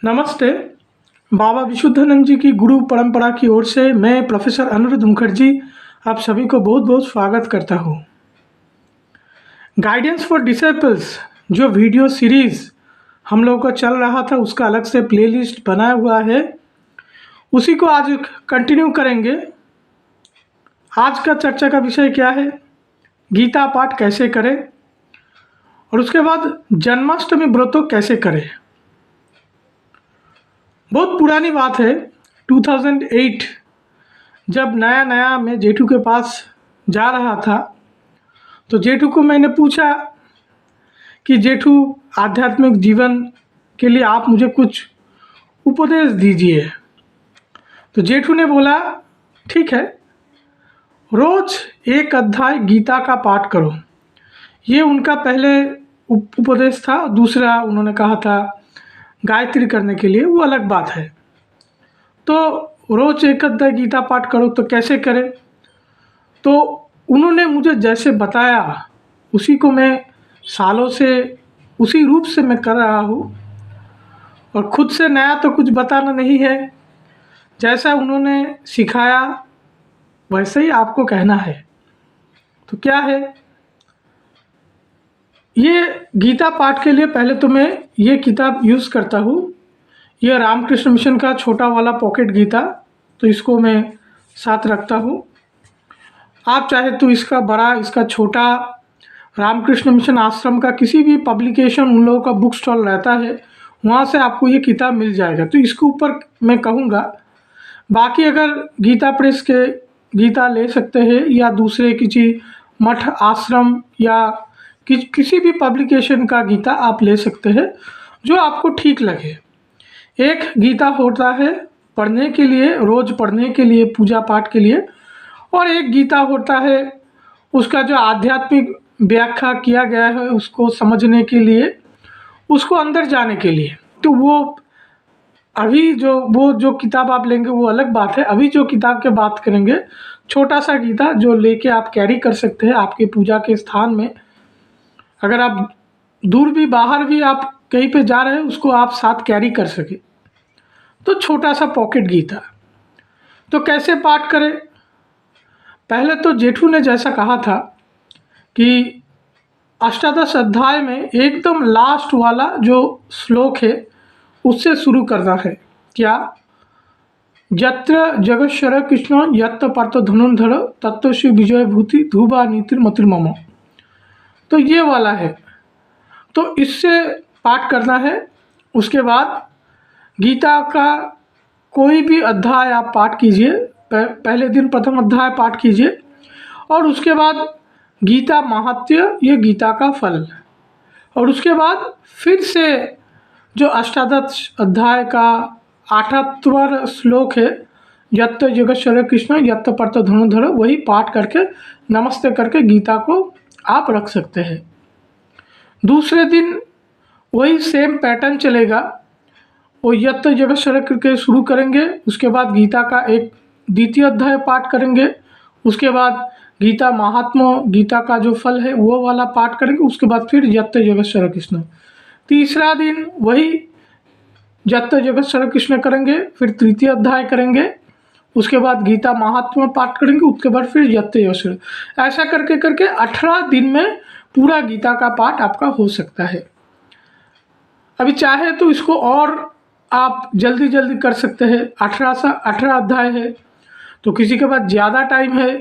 नमस्ते। बाबा विशुद्धानंद जी की गुरु परंपरा की ओर से मैं प्रोफेसर अनिरुद्ध मुखर्जी आप सभी को बहुत बहुत स्वागत करता हूँ। गाइडेंस फॉर डिसेबल्स जो वीडियो सीरीज़ हम लोगों का चल रहा था उसका अलग से प्लेलिस्ट बनाया हुआ है, उसी को आज कंटिन्यू करेंगे। आज का चर्चा का विषय क्या है, गीता पाठ कैसे करें और उसके बाद जन्माष्टमी व्रतों कैसे करें। बहुत पुरानी बात है, 2008 जब नया नया मैं जेठू के पास जा रहा था तो जेठू को मैंने पूछा कि जेठू आध्यात्मिक जीवन के लिए आप मुझे कुछ उपदेश दीजिए। तो जेठू ने बोला ठीक है, रोज एक अध्याय गीता का पाठ करो। ये उनका पहले उपदेश था। दूसरा उन्होंने कहा था गायत्री करने के लिए, वो अलग बात है। तो रोज एक अध्याय गीता पाठ करो तो कैसे करें, तो उन्होंने मुझे जैसे बताया उसी को मैं सालों से उसी रूप से मैं कर रहा हूँ और ख़ुद से नया तो कुछ बताना नहीं है। जैसा उन्होंने सिखाया वैसे ही आपको कहना है। तो क्या है, ये गीता पाठ के लिए पहले तो मैं ये किताब यूज़ करता हूँ। यह रामकृष्ण मिशन का छोटा वाला पॉकेट गीता, तो इसको मैं साथ रखता हूँ। आप चाहे तो इसका बड़ा, इसका छोटा, रामकृष्ण मिशन आश्रम का किसी भी पब्लिकेशन उन लोगों का बुक स्टॉल रहता है, वहाँ से आपको ये किताब मिल जाएगा। तो इसके ऊपर मैं कहूँगा। बाकी अगर गीता प्रेस के गीता ले सकते हैं या दूसरे किसी मठ आश्रम या किसी भी पब्लिकेशन का गीता आप ले सकते हैं, जो आपको ठीक लगे। एक गीता होता है पढ़ने के लिए, रोज़ पढ़ने के लिए, पूजा पाठ के लिए, और एक गीता होता है उसका जो आध्यात्मिक व्याख्या किया गया है उसको समझने के लिए, उसको अंदर जाने के लिए। तो वो अभी जो किताब आप लेंगे वो अलग बात है। अभी जो किताब की बात करेंगे, छोटा सा गीता जो लेके आप कैरी कर सकते हैं आपके पूजा के स्थान में। अगर आप दूर भी, बाहर भी आप कहीं पे जा रहे हैं, उसको आप साथ कैरी कर सके, तो छोटा सा पॉकेट गीता। तो कैसे पाठ करें, पहले तो जेठू ने जैसा कहा था कि अष्टादश अध्याय में एकदम लास्ट वाला जो श्लोक है उससे शुरू करना है। क्या, यत्र जगतशर कृष्ण यत्र पार्थ धनुर्धर तत्व श्री विजय भूति ध्रुवा नीतिर्मतिर्मम। तो ये वाला है, तो इससे पाठ करना है। उसके बाद गीता का कोई भी अध्याय आप पाठ कीजिए। पहले दिन प्रथम अध्याय पाठ कीजिए और उसके बाद गीता महात्म्य, ये गीता का फल, और उसके बाद फिर से जो अष्टादश अध्याय का 8वां श्लोक है, यत्र जगतशर कृष्ण यत्र पार्थ धनुर्धर, वही पाठ करके नमस्ते करके गीता को आप रख सकते हैं। दूसरे दिन वही सेम पैटर्न चलेगा। वो यत्र जगतशर करके शुरू करेंगे, उसके बाद गीता का एक द्वितीय अध्याय पाठ करेंगे, उसके बाद गीता महात्म्य, गीता का जो फल है वो वाला पाठ करेंगे, उसके बाद फिर यत्र जगतशर कृष्ण। तीसरा दिन वही यत्र जगतशर कृष्ण करेंगे, फिर तृतीय अध्याय करेंगे, उसके बाद गीता महात्म्य पाठ करेंगे, उसके बाद फिर यत्र जगतशर। ऐसा करके करके 18 दिन में पूरा गीता का पाठ आपका हो सकता है। अभी चाहे तो इसको और आप जल्दी जल्दी कर सकते हैं। 18 अध्याय है, तो किसी के पास ज़्यादा टाइम है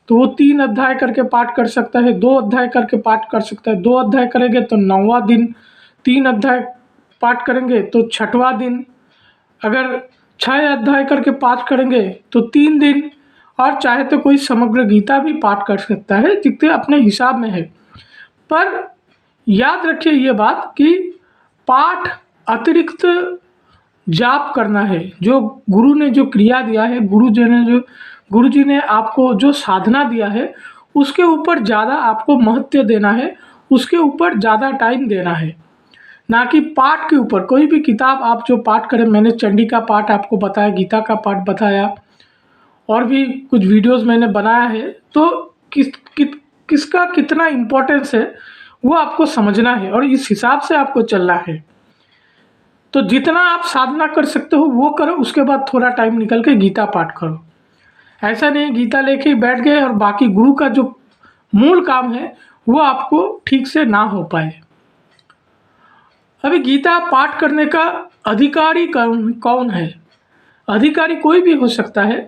तो वो 3 अध्याय करके पाठ कर सकता है, 2 अध्याय करके पाठ कर सकता है। 2 अध्याय करेंगे तो 9वां दिन, 3 अध्याय पाठ करेंगे तो 6वां दिन, अगर 6 अध्याय करके पाठ करेंगे तो 3 दिन, और चाहे तो कोई समग्र गीता भी पाठ कर सकता है, जितने अपने हिसाब में है। पर याद रखिए ये बात कि पाठ अतिरिक्त जाप करना है। जो गुरु ने जो क्रिया दिया है, गुरु जी ने आपको जो साधना दिया है, उसके ऊपर ज़्यादा आपको महत्व देना है, उसके ऊपर ज़्यादा टाइम देना है, ना कि पाठ के ऊपर। कोई भी किताब आप जो पाठ करें, मैंने चंडी का पाठ आपको बताया, गीता का पाठ बताया, और भी कुछ वीडियोस मैंने बनाया है, तो किसका कितना इम्पोर्टेंस है वो आपको समझना है और इस हिसाब से आपको चलना है। तो जितना आप साधना कर सकते हो वो करो, उसके बाद थोड़ा टाइम निकल के गीता पाठ करो। ऐसा नहीं गीता लेके बैठ गए और बाकी गुरु का जो मूल काम है वो आपको ठीक से ना हो पाए। अभी गीता पाठ करने का अधिकारी कौन है? अधिकारी कोई भी हो सकता है,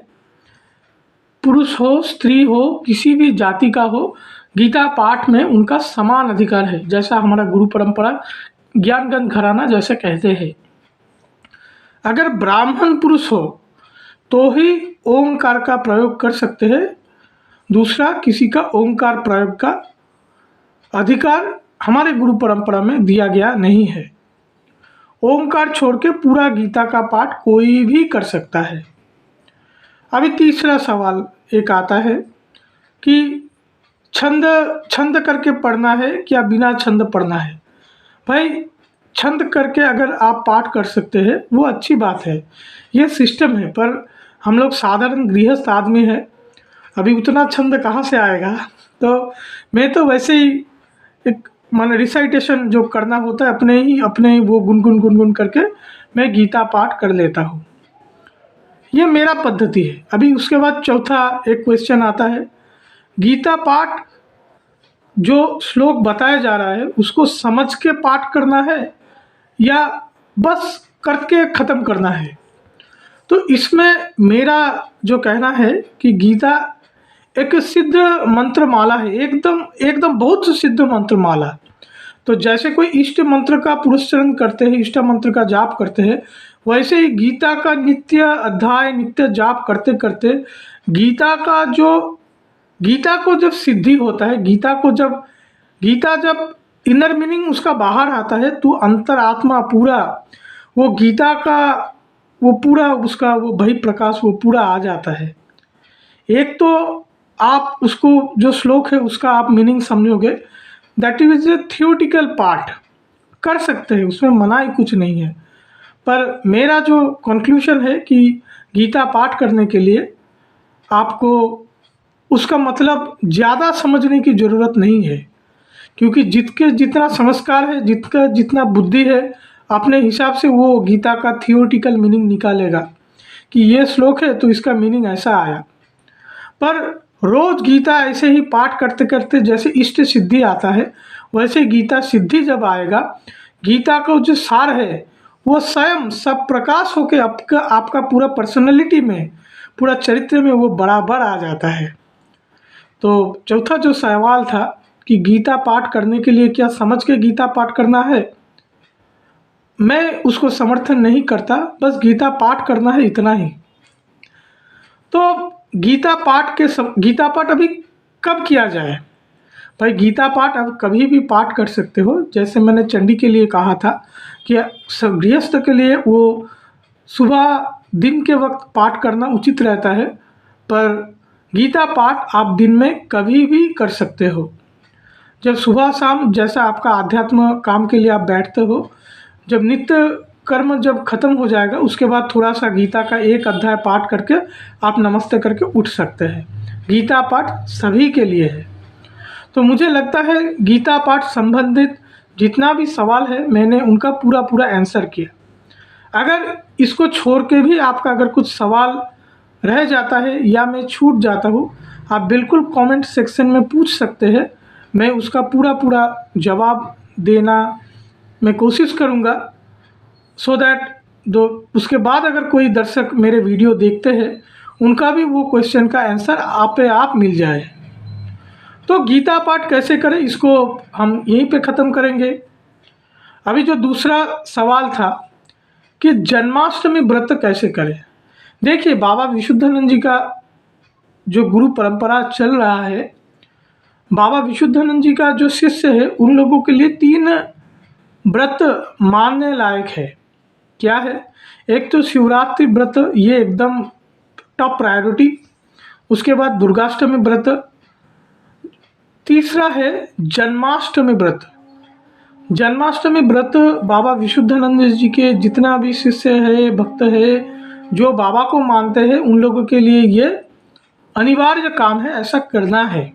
पुरुष हो, स्त्री हो, किसी भी जाति का हो, गीता पाठ में उनका समान अधिकार है, जैसा हमारा गुरु परंपरा ज्ञानगंज घराना जैसे कहते हैं। अगर ब्राह्मण पुरुष हो तो ही ओंकार का प्रयोग कर सकते हैं, दूसरा किसी का ओंकार प्रयोग का अधिकार हमारे गुरु परंपरा में दिया गया नहीं है। ओंकार छोड़ के पूरा गीता का पाठ कोई भी कर सकता है। अभी तीसरा सवाल एक आता है कि छंद छंद करके पढ़ना है क्या बिना छंद पढ़ना है? भाई छंद करके अगर आप पाठ कर सकते हैं वो अच्छी बात है, ये सिस्टम है, पर हम लोग साधारण गृहस्थ आदमी है, अभी उतना छंद कहाँ से आएगा? तो मैं तो वैसे ही एक मान रिसाइटेशन जो करना होता है अपने ही वो गुनगुन करके मैं गीता पाठ कर लेता हूँ, ये मेरा पद्धति है। अभी उसके बाद चौथा एक क्वेश्चन आता है, गीता पाठ जो श्लोक बताया जा रहा है उसको समझ के पाठ करना है या बस करके ख़त्म करना है? तो इसमें मेरा जो कहना है कि गीता एक सिद्ध मंत्र माला है, एकदम एकदम बहुत सिद्ध मंत्र माला। तो जैसे कोई इष्ट मंत्र का पुरस्चरण करते हैं, इष्ट मंत्र का जाप करते हैं, वैसे ही गीता का नित्य अध्याय नित्य जाप करते करते गीता को जब सिद्धि होता है, गीता जब इनर मीनिंग उसका बाहर आता है तो अंतरात्मा पूरा वो गीता का वो पूरा उसका वो भई प्रकाश वो पूरा आ जाता है। एक तो आप उसको जो श्लोक है उसका आप मीनिंग समझोगे, that is a theoretical part, कर सकते हैं, उसमें मना ही कुछ नहीं है। पर मेरा जो कंक्लूजन है कि गीता पाठ करने के लिए आपको उसका मतलब ज़्यादा समझने की ज़रूरत नहीं है, क्योंकि जितना संस्कार है, जितना बुद्धि है, अपने हिसाब से वो गीता का थियोटिकल मीनिंग निकालेगा कि ये श्लोक है तो इसका मीनिंग ऐसा आया। पर रोज़ गीता ऐसे ही पाठ करते करते जैसे इष्ट सिद्धि आता है, वैसे गीता सिद्धि जब आएगा, गीता का जो सार है वो स्वयं सब प्रकाश होकर आपका पूरा पर्सनैलिटी में, पूरा चरित्र में वो बराबर आ जाता है। तो चौथा जो सवाल था कि गीता पाठ करने के लिए क्या समझ के गीता पाठ करना है, मैं उसको समर्थन नहीं करता, बस गीता पाठ करना है, इतना ही। तो गीता पाठ अभी कब किया जाए? भाई गीता पाठ अब कभी भी पाठ कर सकते हो, जैसे मैंने चंडी के लिए कहा था कि गृहस्थ के लिए वो सुबह दिन के वक्त पाठ करना उचित रहता है, पर गीता पाठ आप दिन में कभी भी कर सकते हो। जब सुबह शाम जैसा आपका आध्यात्म काम के लिए आप बैठते हो, जब नित्य कर्म जब खत्म हो जाएगा उसके बाद थोड़ा सा गीता का एक अध्याय पाठ करके आप नमस्ते करके उठ सकते हैं। गीता पाठ सभी के लिए है। तो मुझे लगता है गीता पाठ संबंधित जितना भी सवाल है मैंने उनका पूरा आंसर किया। अगर इसको छोड़ के भी आपका अगर कुछ सवाल रह जाता है या मैं छूट जाता हूँ, आप बिल्कुल कमेंट सेक्शन में पूछ सकते हैं, मैं उसका पूरा जवाब देना मैं कोशिश करूँगा, सो दैट उसके बाद अगर कोई दर्शक मेरे वीडियो देखते हैं उनका भी वो क्वेश्चन का आंसर आप मिल जाए। तो गीता पाठ कैसे करें इसको हम यहीं पे ख़त्म करेंगे। अभी जो दूसरा सवाल था कि जन्माष्टमी व्रत कैसे करें, देखिए बाबा विशुद्धानंद जी का जो गुरु परंपरा चल रहा है, बाबा विशुद्धानंद जी का जो शिष्य है उन लोगों के लिए 3 व्रत मानने लायक है। क्या है? एक तो शिवरात्रि व्रत, ये एकदम टॉप प्रायोरिटी, उसके बाद दुर्गाष्टमी व्रत, तीसरा है जन्माष्टमी व्रत। जन्माष्टमी व्रत बाबा विशुद्धानंद जी के जितना भी शिष्य है, भक्त है, जो बाबा को मानते हैं, उन लोगों के लिए ये अनिवार्य काम है, ऐसा करना है।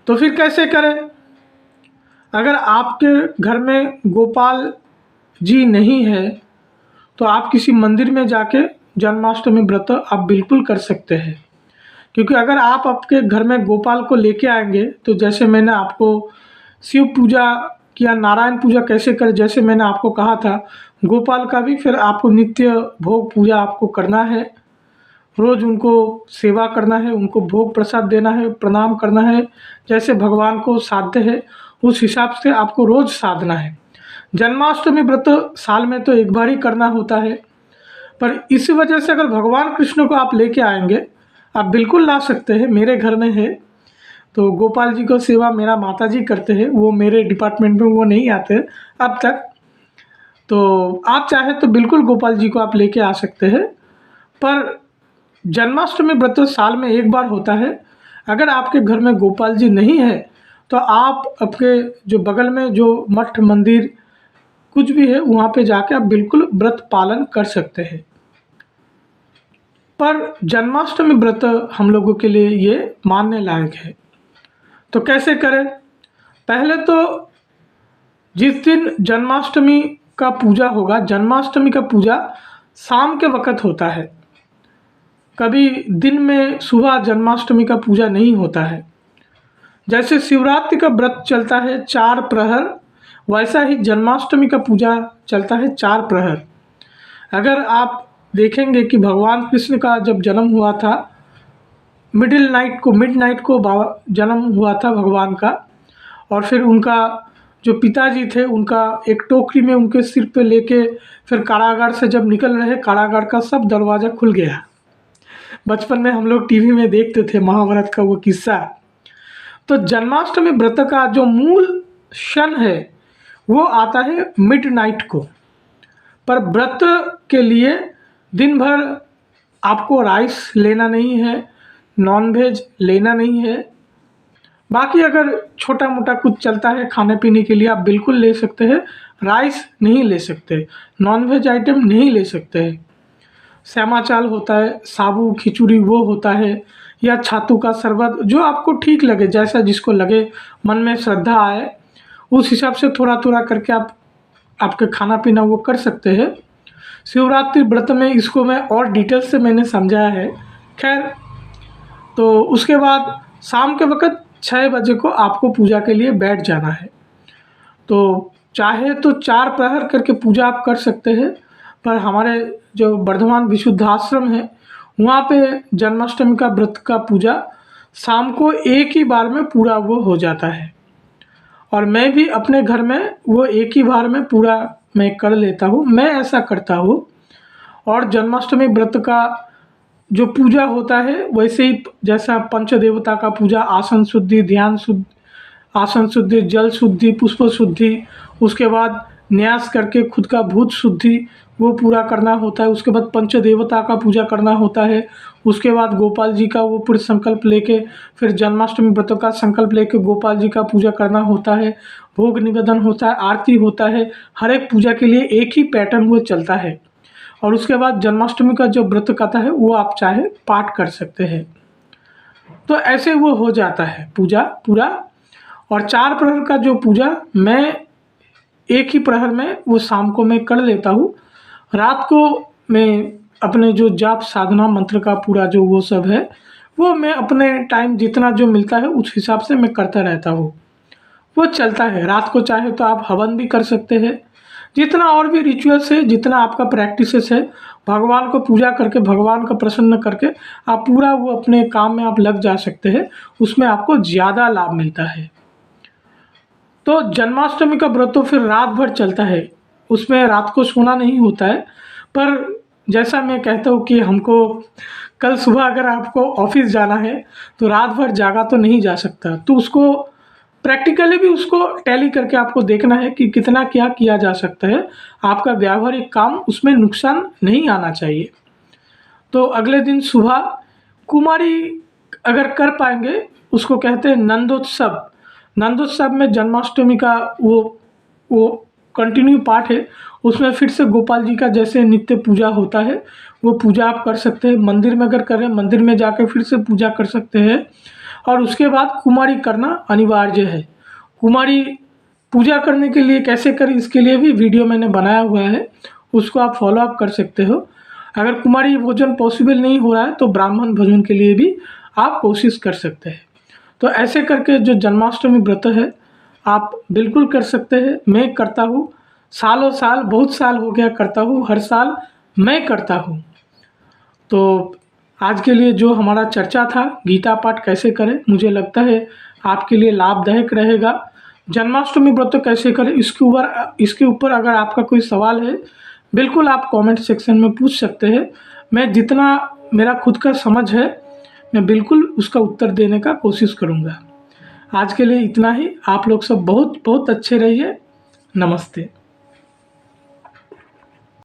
तो फिर कैसे करें? अगर आपके घर में गोपाल जी नहीं है तो आप किसी मंदिर में जाके जन्माष्टमी व्रत आप बिल्कुल कर सकते हैं। क्योंकि अगर आप आपके घर में गोपाल को लेके आएंगे तो जैसे मैंने आपको शिव पूजा या नारायण पूजा कैसे करें, जैसे मैंने आपको कहा था, गोपाल का भी फिर आपको नित्य भोग पूजा आपको करना है। रोज़ उनको सेवा करना है, उनको भोग प्रसाद देना है, प्रणाम करना है। जैसे भगवान को साधते हैं उस हिसाब से आपको रोज़ साधना है। जन्माष्टमी व्रत साल में तो एक बार ही करना होता है, पर इस वजह से अगर भगवान कृष्ण को आप लेके आएंगे, आप बिल्कुल ला सकते हैं। मेरे घर में है तो गोपाल जी को सेवा मेरा माताजी करते हैं, वो मेरे डिपार्टमेंट में वो नहीं आते अब तक। तो आप चाहे तो बिल्कुल गोपाल जी को आप लेके आ सकते हैं, पर जन्माष्टमी व्रत साल में एक बार होता है। अगर आपके घर में गोपाल जी नहीं है तो आप आपके जो बगल में जो मठ मंदिर कुछ भी है वहाँ पे जाके आप बिल्कुल व्रत पालन कर सकते हैं। पर जन्माष्टमी व्रत हम लोगों के लिए ये मानने लायक है। तो कैसे करें? पहले तो जिस दिन जन्माष्टमी का पूजा होगा, जन्माष्टमी का पूजा शाम के वक़्त होता है। कभी दिन में सुबह जन्माष्टमी का पूजा नहीं होता है। जैसे शिवरात्रि का व्रत चलता है 4 प्रहर, वैसा ही जन्माष्टमी का पूजा चलता है 4 प्रहर। अगर आप देखेंगे कि भगवान कृष्ण का जब जन्म हुआ था, मिडनाइट को जन्म हुआ था भगवान का, और फिर उनका जो पिताजी थे उनका एक टोकरी में उनके सिर पे लेके फिर कारागार से जब निकल रहे, कारागार का सब दरवाज़ा खुल गया। बचपन में हम लोग टीवी में देखते थे महाभारत का वो किस्सा। तो जन्माष्टमी व्रत का जो मूल क्षण है वो आता है मिडनाइट को। पर व्रत के लिए दिन भर आपको राइस लेना नहीं है, नॉनवेज लेना नहीं है। बाकी अगर छोटा मोटा कुछ चलता है खाने पीने के लिए आप बिल्कुल ले सकते हैं। राइस नहीं ले सकते, नॉनवेज आइटम नहीं ले सकते हैं। श्यामा चाल होता है, साबू खिचड़ी वो होता है, या छातू का शरबत, जो आपको ठीक लगे, जैसा जिसको लगे, मन में श्रद्धा आए उस हिसाब से थोड़ा थोड़ा करके आप आपके खाना पीना वो कर सकते हैं। शिवरात्रि व्रत में इसको मैं और डिटेल से मैंने समझाया है। खैर, तो उसके बाद शाम के वक़्त 6 बजे को आपको पूजा के लिए बैठ जाना है। तो चाहे तो 4 प्रहर करके पूजा आप कर सकते हैं, पर हमारे जो वर्धमान विशुद्धाश्रम है वहाँ पे जन्माष्टमी का व्रत का पूजा शाम को एक ही बार में पूरा वो हो जाता है। और मैं भी अपने घर में वो एक ही बार में पूरा मैं कर लेता हूँ, मैं ऐसा करता हूँ। और जन्माष्टमी व्रत का जो पूजा होता है वैसे ही जैसा पंचदेवता का पूजा, आसन शुद्धि, ध्यान शुद्धि, आसन शुद्धि, जल शुद्धि, पुष्प शुद्धि, उसके बाद न्यास करके खुद का भूत शुद्धि वो पूरा करना होता है। उसके बाद पंचदेवता का पूजा करना होता है। उसके बाद गोपाल जी का वो पूरे संकल्प लेके फिर जन्माष्टमी व्रत का संकल्प लेके गोपाल जी का पूजा करना होता है। भोग निवेदन होता है, आरती होता है। हर एक पूजा के लिए एक ही पैटर्न वो चलता है। और उसके बाद जन्माष्टमी का जो व्रत कथा है वो आप चाहे पाठ कर सकते हैं। तो ऐसे वो हो जाता है पूजा पूरा। और 4 प्रहर का जो पूजा मैं एक ही प्रहर में वो शाम को मैं कर लेता हूँ। रात को मैं अपने जो जाप साधना मंत्र का पूरा जो वो सब है वो मैं अपने टाइम जितना जो मिलता है उस हिसाब से मैं करता रहता हूँ। वो चलता है। रात को चाहे तो आप हवन भी कर सकते हैं, जितना और भी रिचुअल्स है, जितना आपका प्रैक्टिसेस है, भगवान को पूजा करके भगवान को प्रसन्न करके आप पूरा वो अपने काम में आप लग जा सकते हैं। उसमें आपको ज़्यादा लाभ मिलता है। तो जन्माष्टमी का व्रत तो फिर रात भर चलता है, उसमें रात को सोना नहीं होता है। पर जैसा मैं कहता हूँ कि हमको कल सुबह अगर आपको ऑफिस जाना है तो रात भर जागा तो नहीं जा सकता, तो उसको प्रैक्टिकली भी उसको टैली करके आपको देखना है कि कितना क्या किया जा सकता है। आपका व्यावहारिक काम उसमें नुकसान नहीं आना चाहिए। तो अगले दिन सुबह कुमारी अगर कर पाएंगे, उसको कहते हैं नंदोत्सव। नंदोत्सव में जन्माष्टमी का वो कंटिन्यू पाठ है। उसमें फिर से गोपाल जी का जैसे नित्य पूजा होता है वो पूजा आप कर सकते हैं। मंदिर में अगर करें, मंदिर में जाकर फिर से पूजा कर सकते हैं। और उसके बाद कुमारी करना अनिवार्य है। कुमारी पूजा करने के लिए कैसे करें इसके लिए भी वीडियो मैंने बनाया हुआ है, उसको आप फॉलो अप कर सकते हो। अगर कुमारी भोजन पॉसिबल नहीं हो रहा है तो ब्राह्मण भोजन के लिए भी आप कोशिश कर सकते हैं। तो ऐसे करके जो जन्माष्टमी व्रत है आप बिल्कुल कर सकते हैं। मैं करता हूँ, सालों साल, बहुत साल हो गया करता हूँ, हर साल मैं करता हूँ। तो आज के लिए जो हमारा चर्चा था गीता पाठ कैसे करें, मुझे लगता है आपके लिए लाभदायक रहेगा। जन्माष्टमी व्रत कैसे करें इसके ऊपर अगर आपका कोई सवाल है बिल्कुल आप कमेंट सेक्शन में पूछ सकते हैं। मैं जितना मेरा खुद का समझ है मैं बिल्कुल उसका उत्तर देने का कोशिश करूँगा। आज के लिए इतना ही। आप लोग सब बहुत बहुत अच्छे रहिए। नमस्ते।